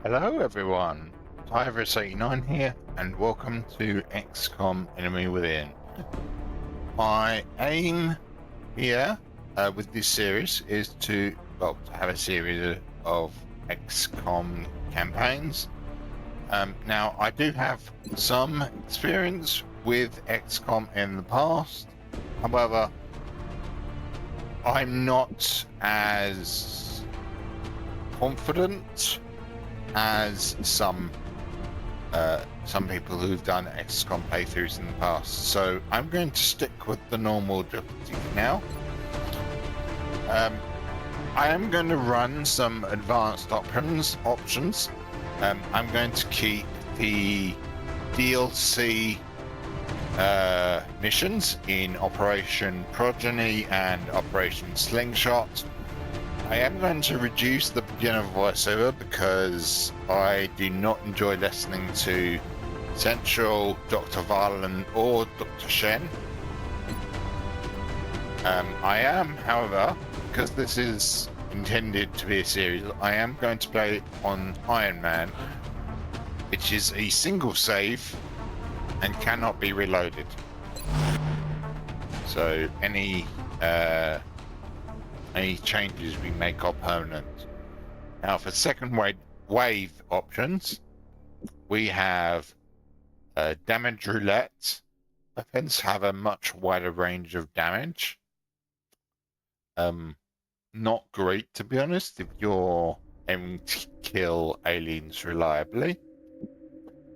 Hello everyone, Firaxis here, and welcome to XCOM Enemy Within. My aim here with this series is to have a series of XCOM campaigns. Now, I do have some experience with XCOM in the past, however, I'm not as confident as some people who've done XCOM playthroughs in the past. So I'm going to stick with the normal difficulty now. I am going to run some advanced options. I'm going to keep the DLC missions in Operation Progeny and Operation Slingshot. I am going to reduce the beginner voiceover because I do not enjoy listening to Central, Dr. Varlan, or Dr. Shen. I am, however, because this is intended to be a series, I am going to play on Iron Man, which is a single save and cannot be reloaded. So any changes we make are permanent. Now for second wave options, we have damage roulette. Weapons have a much wider range of damage. Not great, to be honest, if you're aiming to kill aliens reliably.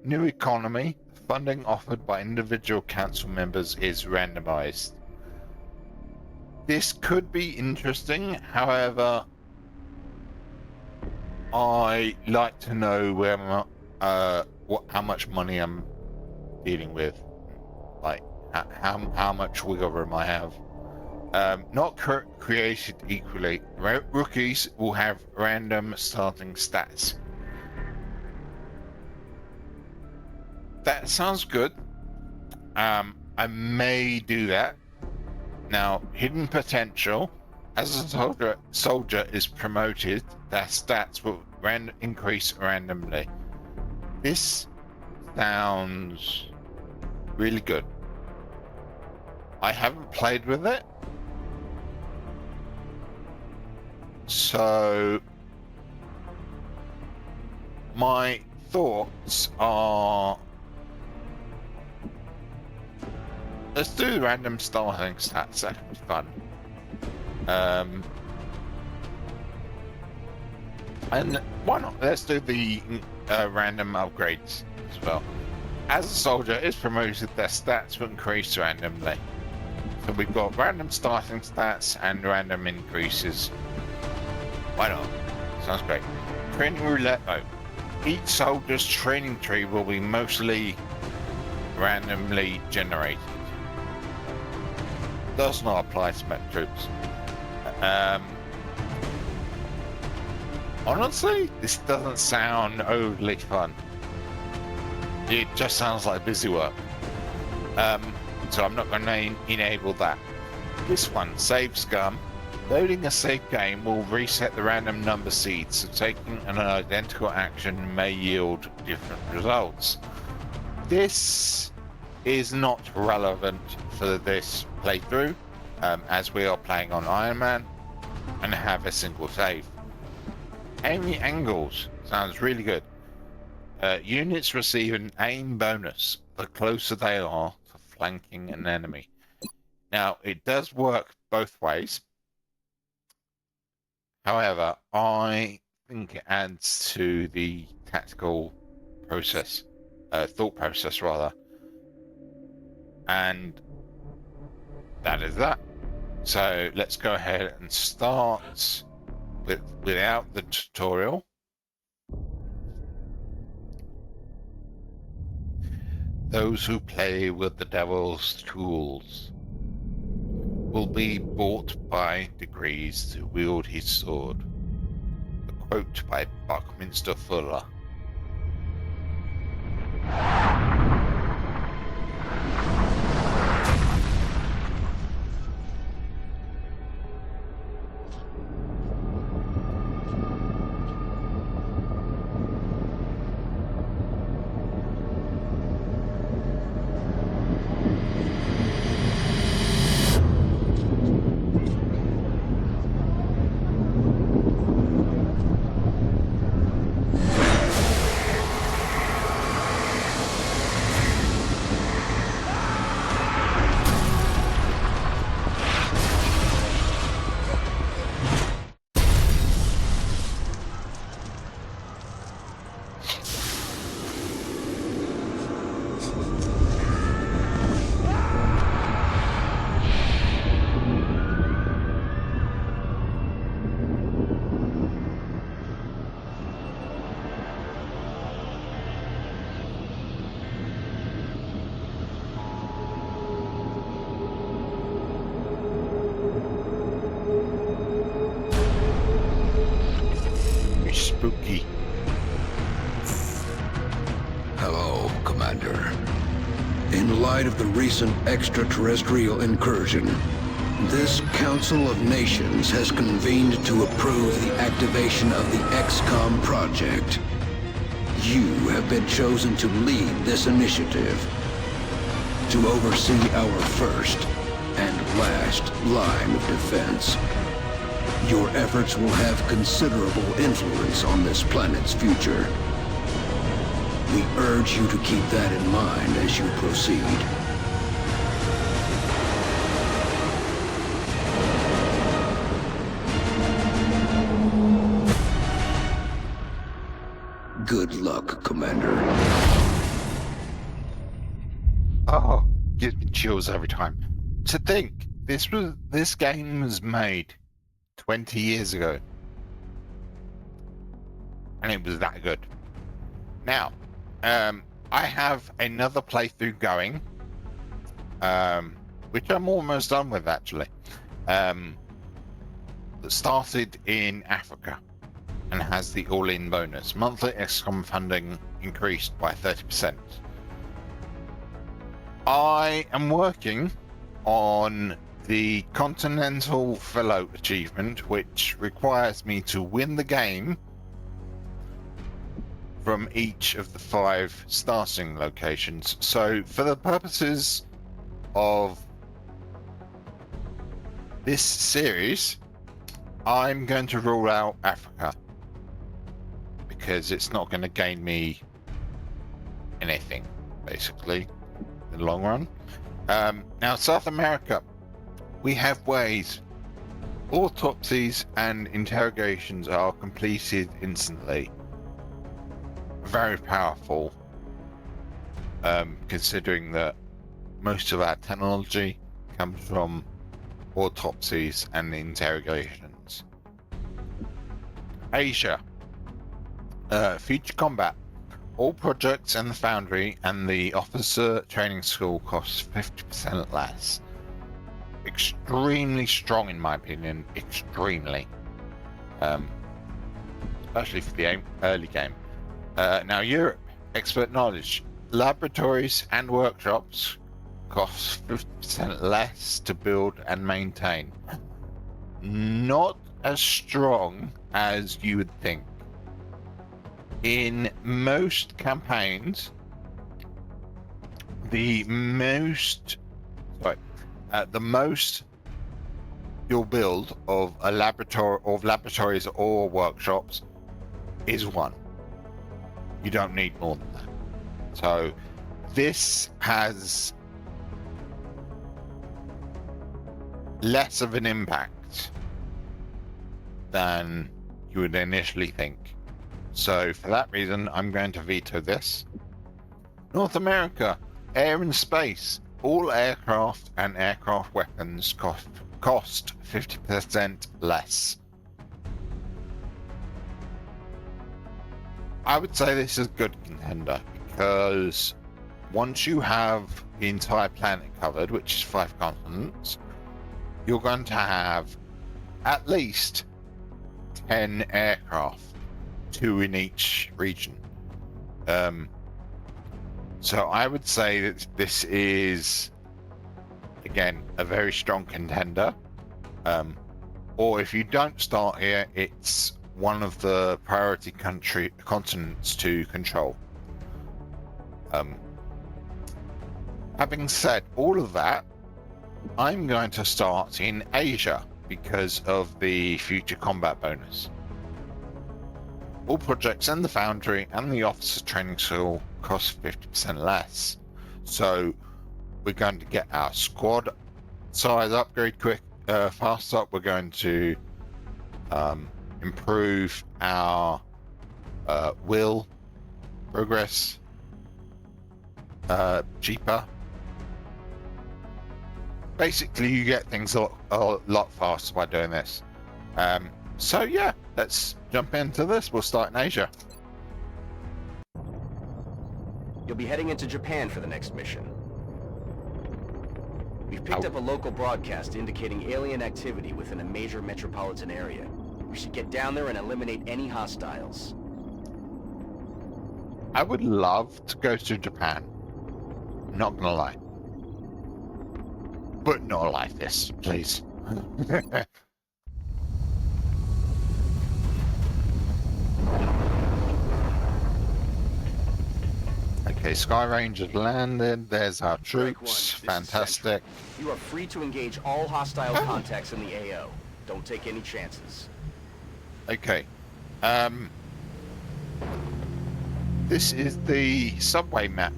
New economy. Funding offered by individual council members is randomized. This could be interesting, however, I like to know how much money I'm dealing with, like how much wiggle room I have. Not created equally. Rookies will have random starting stats. That sounds good. I may do that. Now, hidden potential. As a soldier is promoted, their stats will increase randomly. This sounds really good. I haven't played with it, so my thoughts are, let's do the random starting stats. That could be fun. And why not? Let's do the random upgrades as well. As a soldier is promoted, their stats will increase randomly. So we've got random starting stats and random increases. Why not? Sounds great. Training roulette mode. Each soldier's training tree will be mostly randomly generated. Does not apply to mech troops. Honestly, this doesn't sound overly fun. It just sounds like busy work. So I'm not going to enable that. This one, Save Scum. Loading a save game will reset the random number seeds, so taking an identical action may yield different results. This is not relevant for this playthrough, as we are playing on Iron Man and have a single save. Aiming angles sounds really good. Units receive an aim bonus the closer they are to flanking an enemy. Now, it does work both ways. However, I think it adds to the tactical process, thought process rather. And that is that. So let's go ahead and start without the tutorial. Those who play with the devil's tools will be bought by degrees to wield his sword. A quote by Buckminster Fuller. spooky. Hello, Commander. In light of the recent extraterrestrial incursion, this Council of Nations has convened to approve the activation of the XCOM project. You have been chosen to lead this initiative, to oversee our first and last line of defense. Your efforts will have considerable influence on this planet's future. We urge you to keep that in mind as you proceed. Good luck, Commander. Oh, gives me chills every time. To think, this game was made 20 years ago. And it was that good. Now, I have another playthrough going, which I'm almost done with actually, that started in Africa and has the all-in bonus. Monthly XCOM funding increased by 30%. I am working on the Continental Fellow achievement, which requires me to win the game from each of the 5 starting locations. So for the purposes of this series, I'm going to rule out Africa because it's not going to gain me anything, basically, in the long run. Now, South America, we have ways. Autopsies and interrogations are completed instantly. Very powerful, considering that most of our technology comes from autopsies and interrogations. Asia, future combat. All projects in the Foundry and the Officer Training School cost 50% less. Extremely strong, in my opinion. Extremely. Especially for the early game. Now, Europe, expert knowledge. Laboratories and workshops cost 50% less to build and maintain. Not as strong as you would think. In most campaigns, the most you'll build of a laboratories or workshops is 1. You don't need more than that. So this has less of an impact than you would initially think. So for that reason, I'm going to veto this. North America, air and space. All aircraft and aircraft weapons cost 50% less. I would say this is a good contender because once you have the entire planet covered, which is 5 continents, you're going to have at least 10 aircraft, 2 in each region. So I would say that this is, again, a very strong contender. Or if you don't start here, it's one of the priority continents to control. Having said all of that, I'm going to start in Asia because of the future combat bonus. All projects in the Foundry and the Officer Training School cost 50% less. So we're going to get our squad size upgrade faster. We're going to improve our will progress cheaper. Basically, you get things a lot faster by doing this. So yeah, let's jump into this. We'll start in Asia. You'll be heading into Japan for the next mission. We've picked up a local broadcast indicating alien activity within a major metropolitan area. We should get down there and eliminate any hostiles. I would love to go to Japan. Not gonna lie. But not like this, please. Okay, Sky Rangers landed. There's our troops. Fantastic. You are free to engage all hostile contacts in the AO. Don't take any chances. Okay. This is the subway map.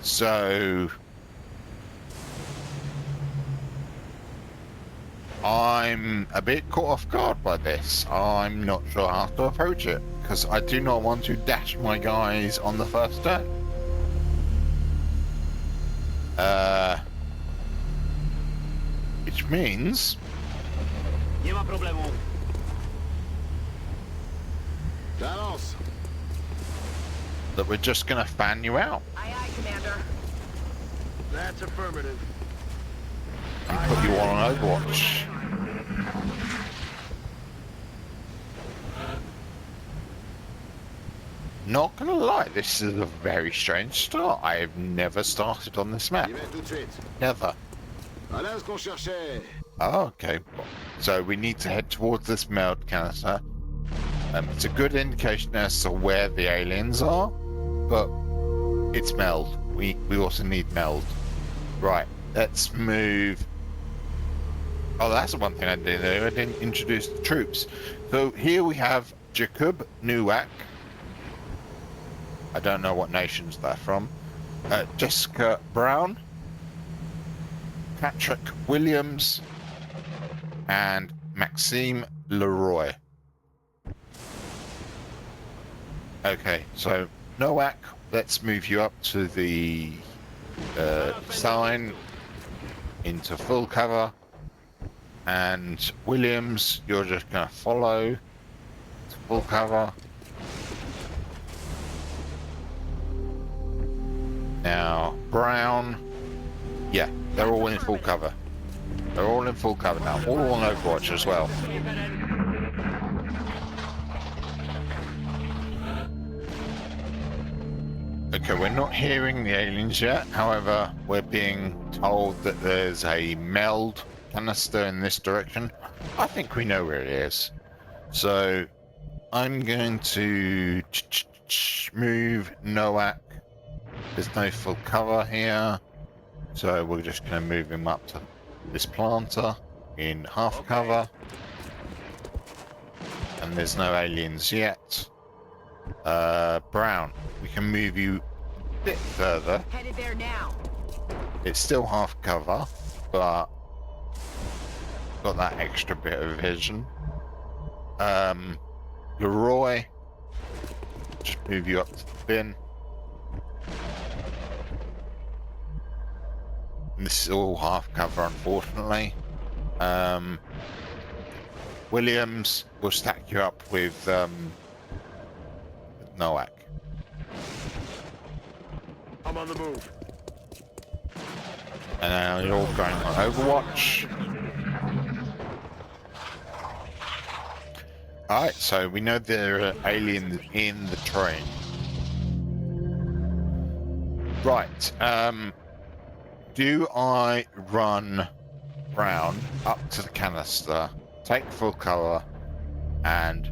So I'm a bit caught off guard by this. I'm not sure how to approach it because I do not want to dash my guys on the first turn. Which means that we're just gonna fan you out. Aye, aye, Commander. That's affirmative. And put you all on Overwatch. Not gonna lie, this is a very strange start. I have never started on this map. Never. Oh, okay. So we need to head towards this meld canister. It's a good indication as to where the aliens are, but it's meld. We also need meld. Right, let's move. Oh, that's the one thing I didn't do. I didn't introduce the troops. So here we have Jacob Nowak. I don't know what nations they're from. Jessica Brown, Patrick Williams, and Maxime Leroy. Okay, so Nowak, let's move you up to the sign into full cover. And Williams, you're just going to follow to full cover. Now, Brown, yeah, they're all in full cover. They're all in full cover now, all on Overwatch as well. Okay, we're not hearing the aliens yet. However, we're being told that there's a meld canister in this direction. I think we know where it is. So, I'm going to move Nowak. There's no full cover here. So we're just going to move him up to this planter in half cover. And there's no aliens yet. Brown, we can move you a bit further. Headed there now. It's still half cover, but got that extra bit of vision. Leroy, just move you up to the bin. And this is all half cover, unfortunately. Williams will stack you up with Nowak. I'm on the move. And now you're all going on Overwatch. Alright, so we know there are aliens in the train. Right, do I run Brown up to the canister, take full cover, and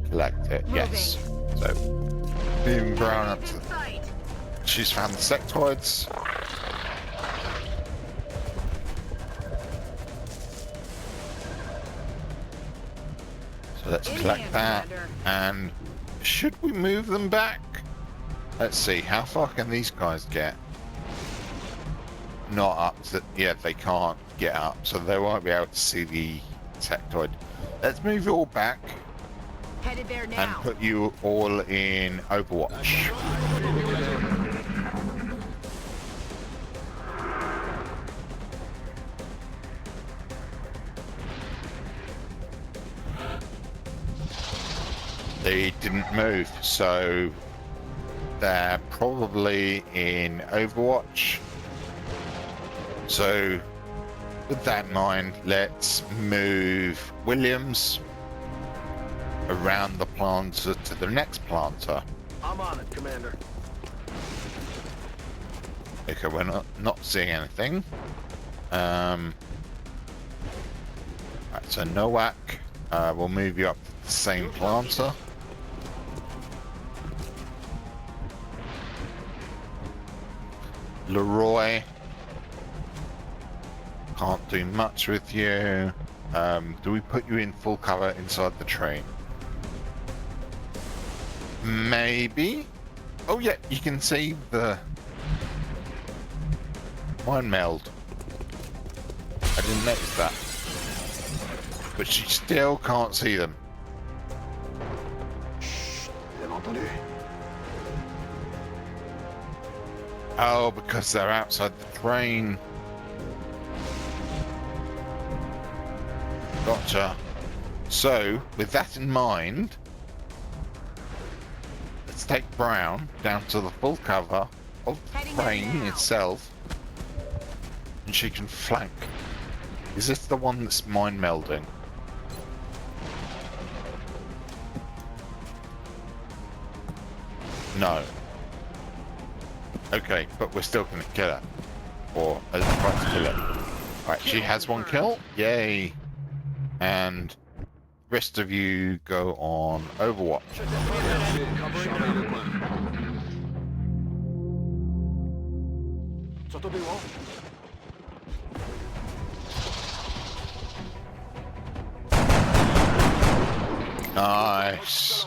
collect it? Yes. So, moving Brown up to the... She's found the sectoids. So let's collect that. And should we move them back? Let's see, how far can these guys get? Not up to... Yeah, they can't get up, so they won't be able to see the sectoid. Let's move you all back. Headed there now. And put you all in Overwatch. They didn't move, so they're probably in Overwatch. So with that in mind, let's move Williams around the planter to the next planter. I'm on it, Commander. Okay, we're not seeing anything. Right, so Nowak, we'll move you up to the same planter. Leroy, can't do much with you. Do we put you in full cover inside the train? Maybe. Oh yeah, you can see the mind meld. I didn't notice that. But she still can't see them. Oh, because they're outside the train. Gotcha. So, with that in mind, let's take Brown down to the full cover of the train itself, and she can flank. Is this the one that's mind melding? No. Okay, but we're still gonna kill her. Or try to kill her. Right, she has one kill. Yay. And rest of you go on Overwatch. Nice.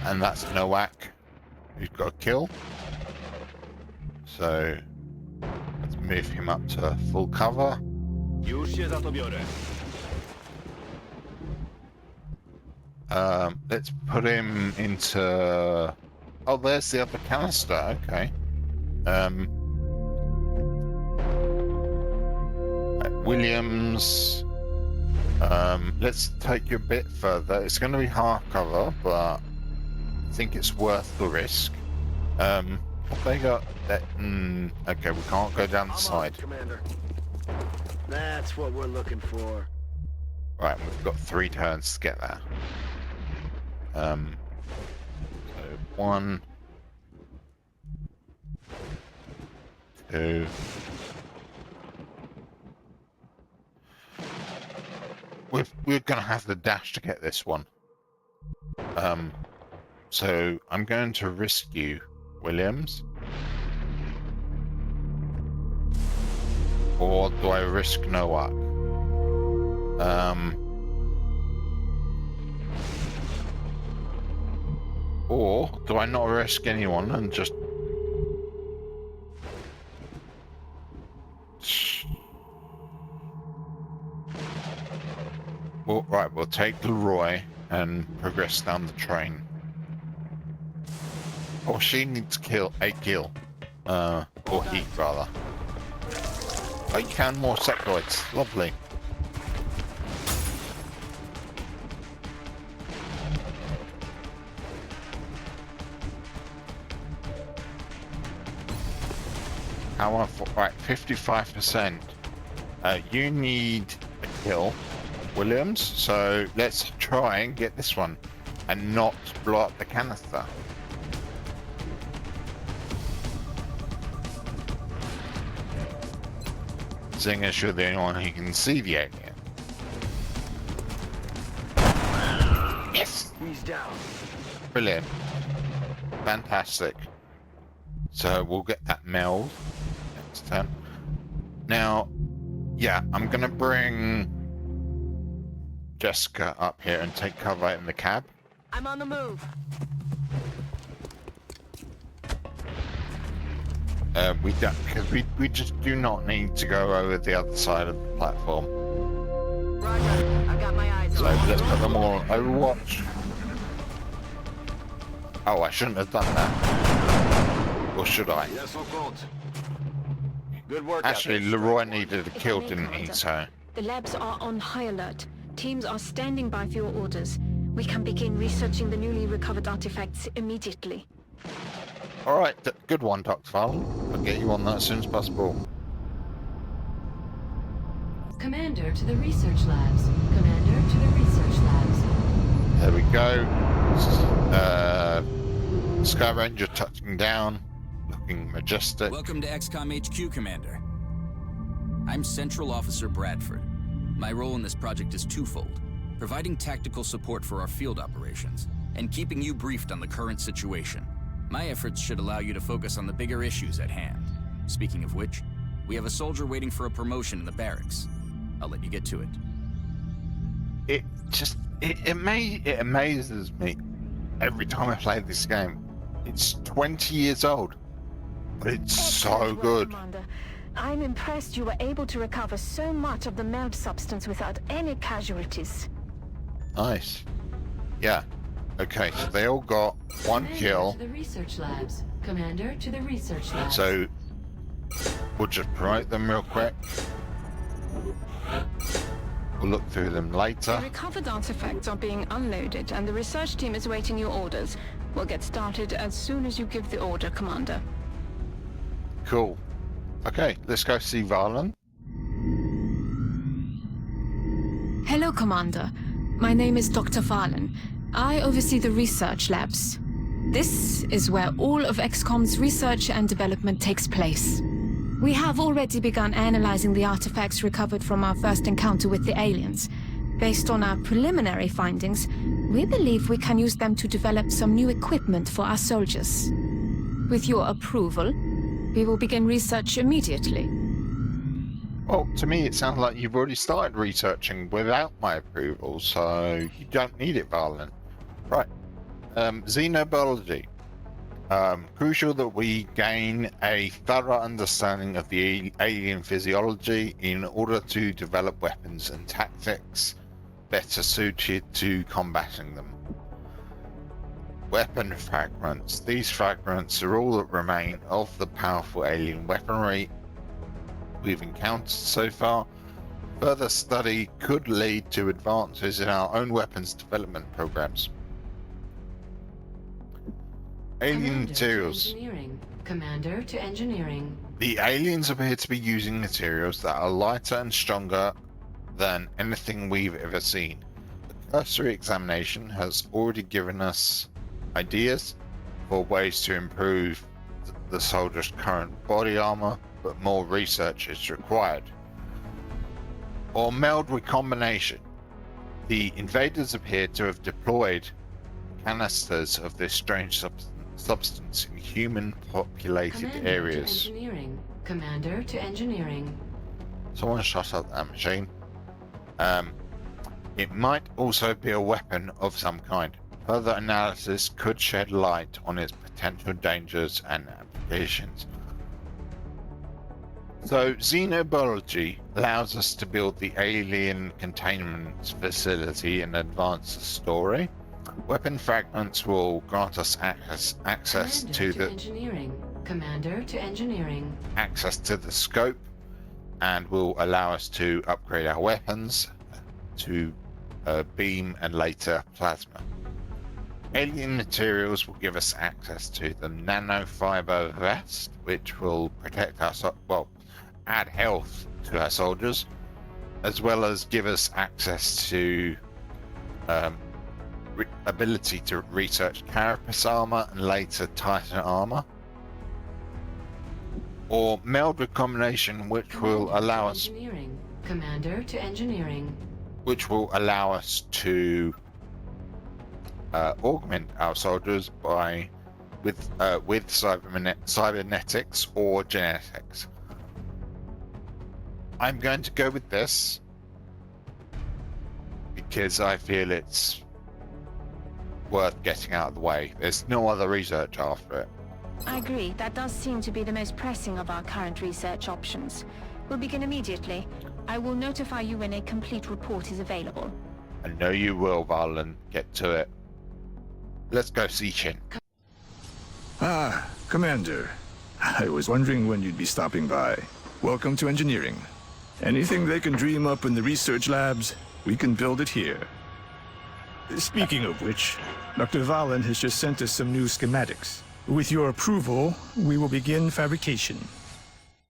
And that's Nowak, who's got a kill. So let's move him up to full cover. Let's put him into... Oh, there's the other canister. Okay. Williams. Let's take you a bit further. It's going to be half cover, but I think it's worth the risk. Have they got that? Okay, we can't go down the side. Commander. That's what we're looking for. Right, we've got 3 turns to get there. So 1, 2. We're gonna have the dash to get this one. So I'm going to risk you, Williams. Or do I risk Nowak? Or do I not risk anyone and just... Well, right, we'll take Leroy and progress down the train. Or she needs a kill. Or he, rather. Oh, you can more sectoids. Lovely. Right, 55%. You need a kill, Williams, so let's try and get this one and not blow up the canister. Seeing as you're the only one who can see the alien. Yes! He's down. Brilliant. Fantastic. So we'll get that meld next turn. Now, yeah, I'm gonna bring Jessica up here and take cover in the cab. I'm on the move. We don't, because we just do not need to go over the other side of the platform. Roger. I've got my eyes So on. let's put them all on Overwatch. Oh, I shouldn't have done that. Or should I? Good work. Actually, Leroy needed a kill, didn't he? So. The labs are on high alert. Teams are standing by for your orders. We can begin researching the newly recovered artifacts immediately. All right, good one, Dr. Fallon. I'll get you on that as soon as possible. Commander to the research labs. Commander to the research labs. There we go. Sky Ranger touching down, looking majestic. Welcome to XCOM HQ, Commander. I'm Central Officer Bradford. My role in this project is twofold: providing tactical support for our field operations, and keeping you briefed on the current situation. My efforts should allow you to focus on the bigger issues at hand. Speaking of which, we have a soldier waiting for a promotion in the barracks. I'll let you get to it. It amazes me every time I play this game. It's 20 years old, but it's so Excellent work, good. Commander. I'm impressed you were able to recover so much of the melt substance without any casualties. Nice. Yeah. Okay, so they all got one Commander kill. to the research labs. Commander to the research labs. So we'll just promote them real quick. We'll look through them The later. recovered artifacts are being unloaded, and the research team is awaiting your orders. We'll get started as soon as you give the order, Commander. Cool. Okay, let's go see Varlan. Hello, Commander. My name is Dr. Farlan. I oversee the research labs. This is where all of XCOM's research and development takes place. We have already begun analyzing the artifacts recovered from our first encounter with the aliens. Based on our preliminary findings, we believe we can use them to develop some new equipment for our soldiers. With your approval, we will begin research immediately. Well, to me it sounds like you've already started researching without my approval, so you don't need it, Varlan. Right. Xenobiology. Crucial that we gain a thorough understanding of the alien physiology in order to develop weapons and tactics better suited to combating them. Weapon fragments. These fragments are all that remain of the powerful alien weaponry we've encountered so far. Further study could lead to advances in our own weapons development programs. Alien Commander materials. To engineering. Commander to engineering. The aliens appear to be using materials that are lighter and stronger than anything we've ever seen. The cursory examination has already given us ideas for ways to improve the soldier's current body armor, but more research is required. Or meld recombination. The invaders appear to have deployed canisters of this strange substance in human-populated Commander areas. To engineering. Commander to engineering. Someone shot up that machine. It might also be a weapon of some kind. Further analysis could shed light on its potential dangers and applications. So, xenobiology allows us to build the alien containment facility and advance the story. Weapon fragments will grant us access Commander to the engineering. Commander to engineering. access to the scope, and will allow us to upgrade our weapons to beam and later plasma. Alien materials will give us access to the nanofiber vest, which will protect us, add health to our soldiers, as well as give us access to ability to research carapace armor and later Titan armor. Or meld recombination, which will Commander allow to us engineering. Commander to engineering. to augment our soldiers with cybernetics or genetics. I'm going to go with this because I feel it's worth getting out of the way. There's no other research after it. I agree. That does seem to be the most pressing of our current research options. We'll begin immediately. I will notify you when a complete report is available. I know you will, Varlan. Get to it. Let's go see Chin. Ah, Commander. I was wondering when you'd be stopping by. Welcome to engineering. Anything they can dream up in the research labs, we can build it here. Speaking of which, Dr. Valen has just sent us some new schematics. With your approval, we will begin fabrication.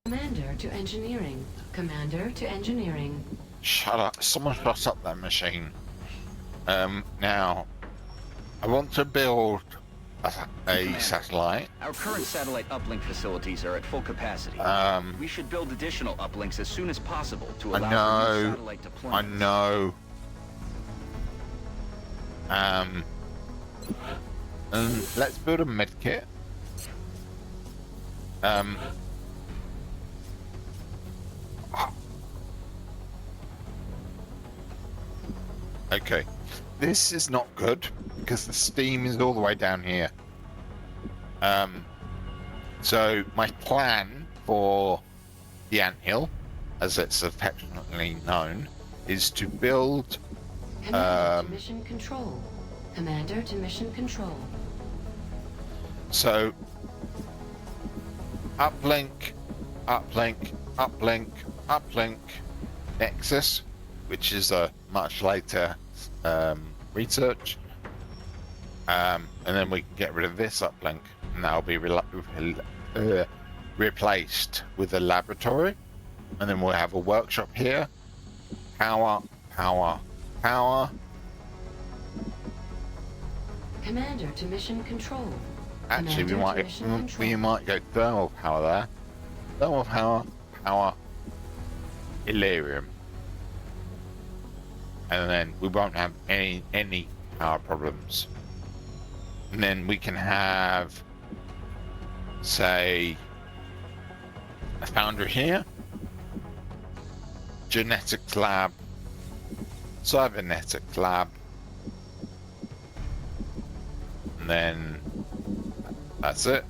Commander to engineering. Commander to engineering. Shut up. Someone shut up that machine. Now, I want to build a satellite. Our current satellite uplink facilities are at full capacity. We should build additional uplinks as soon as possible to allow for new satellite deployments. I know. And let's build a medkit. Okay, this is not good because the steam is all the way down here. So my plan for the anthill, as it's affectionately known, is to build. Commander to mission control. Commander to mission control. So uplink, uplink, uplink, uplink, Nexus, which is a much later research, and then we can get rid of this uplink, and that'll be replaced with a laboratory, and then we'll have a workshop here. Power, power, power. Commander to mission control. Actually, Commander we might go thermal power there. Thermal power, power, Illyrium. And then we won't have any power problems. And then we can have, say, a foundry here, genetics lab, cybernetics lab, and then that's it.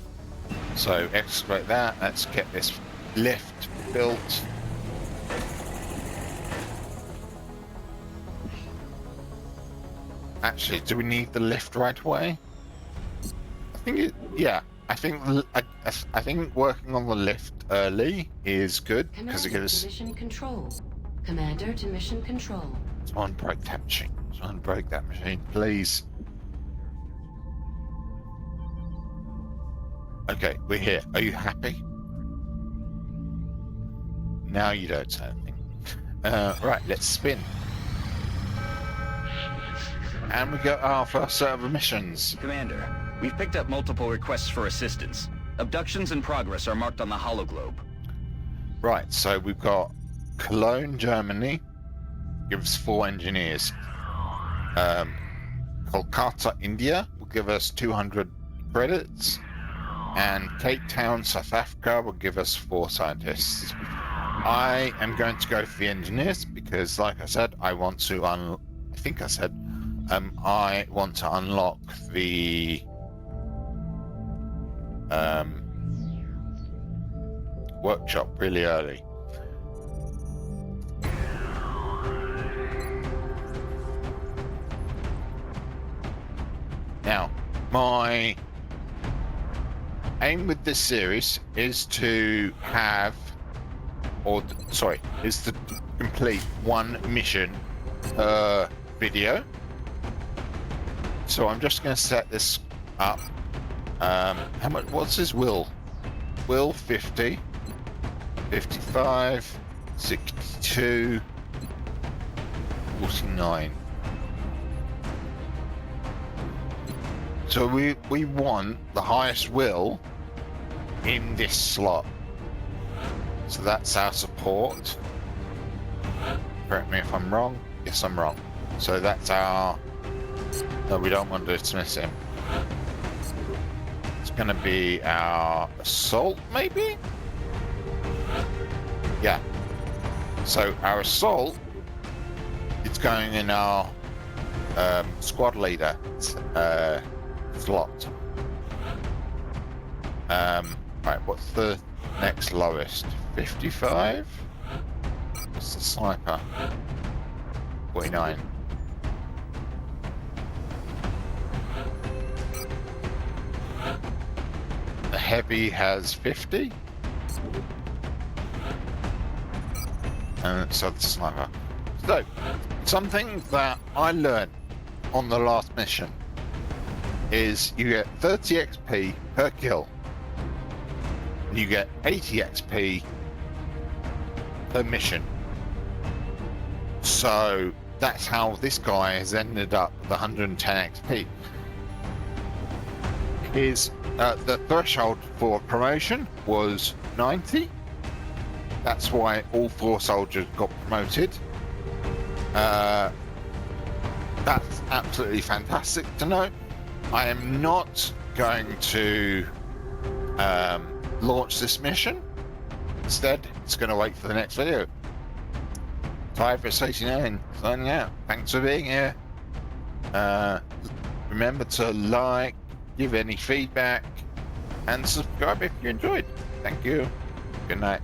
So excavate that. Let's get this lift built. Actually, do we need the lift right away? I think it. Yeah, I think I think working on the lift early is good because it gives. To mission control. Commander to mission control. Someone break that machine. Someone break that machine, please. Okay, we're here. Are you happy? Now you don't say anything. Right, let's spin. And we got our first set of missions. Commander, we've picked up multiple requests for assistance. Abductions in progress are marked on the hologlobe. Right, so we've got Cologne, Germany. Gives 4 engineers. Kolkata, India will give us 200 credits. And Cape Town, South Africa will give us 4 scientists. I am going to go for the engineers because, like I said, I want to I want to unlock the workshop really early. Now, my aim with this series is to have, is to complete 1 mission per video. So I'm just going to set this up. How much? What's his will? Will 50, 55, 62, 49. So we want the highest will in this slot. So that's our support. Correct me if I'm wrong. Yes, I'm wrong. So that's our... No, we don't want to dismiss him. It's going to be our assault, maybe? Yeah. So our assault is going in our squad leader slot. Right, what's the next lowest? 55? What's the sniper? 49. The heavy has 50. And so the sniper. So, something that I learned on the last mission is you get 30 XP per kill. And you get 80 XP per mission. So that's how this guy has ended up with 110 XP. is the threshold for promotion was 90. That's why all 4 soldiers got promoted. That's absolutely fantastic to know. I am not going to launch this mission. Instead, it's going to wait for the next video. Firaxis signing out. Thanks for being here. Remember to like, give any feedback, and subscribe if you enjoyed. Thank you. Good night.